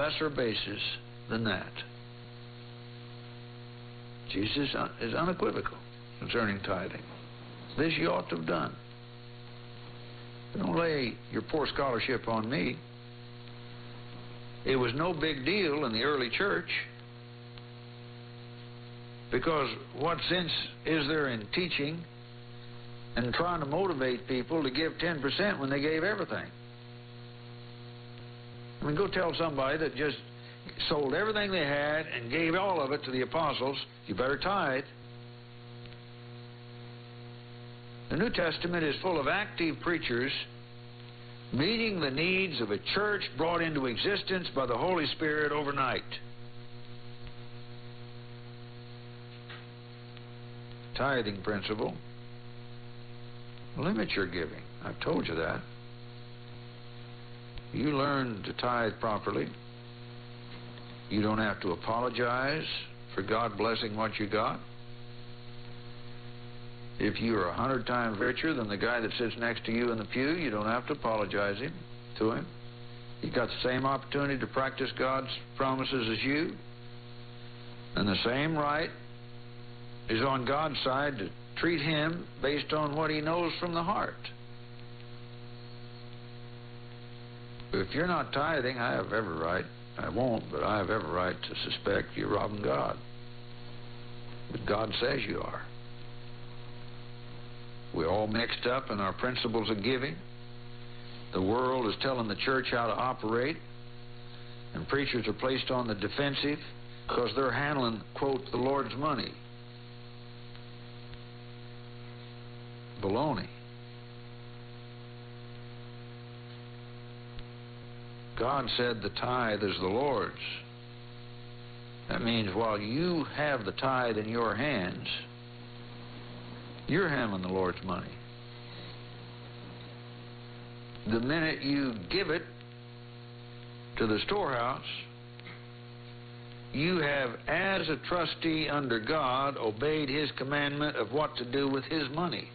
lesser basis than that. Jesus is unequivocal concerning tithing. This you ought to have done. Don't lay your poor scholarship on me. It was no big deal in the early church, because what sense is there in teaching and trying to motivate people to give 10% when they gave everything? I mean, go tell somebody that just sold everything they had and gave all of it to the apostles, you better tithe. The New Testament is full of active preachers meeting the needs of a church brought into existence by the Holy Spirit overnight. Tithing principle. Limit your giving. I've told you that. You learn to tithe properly. You don't have to apologize for God blessing what you got. If you are 100 times richer than the guy that sits next to you in the pew, you don't have to apologize to him. He got the same opportunity to practice God's promises as you. And the same right is on God's side to treat him based on what he knows from the heart. If you're not tithing, I have every right. I won't, but I have every right to suspect you're robbing God. But God says you are. We're all mixed up in our principles of giving. The world is telling the church how to operate, and preachers are placed on the defensive because they're handling, quote, the Lord's money. Baloney. God said the tithe is the Lord's. That means while you have the tithe in your hands, you're handling the Lord's money. The minute you give it to the storehouse, you have, as a trustee under God, obeyed his commandment of what to do with his money.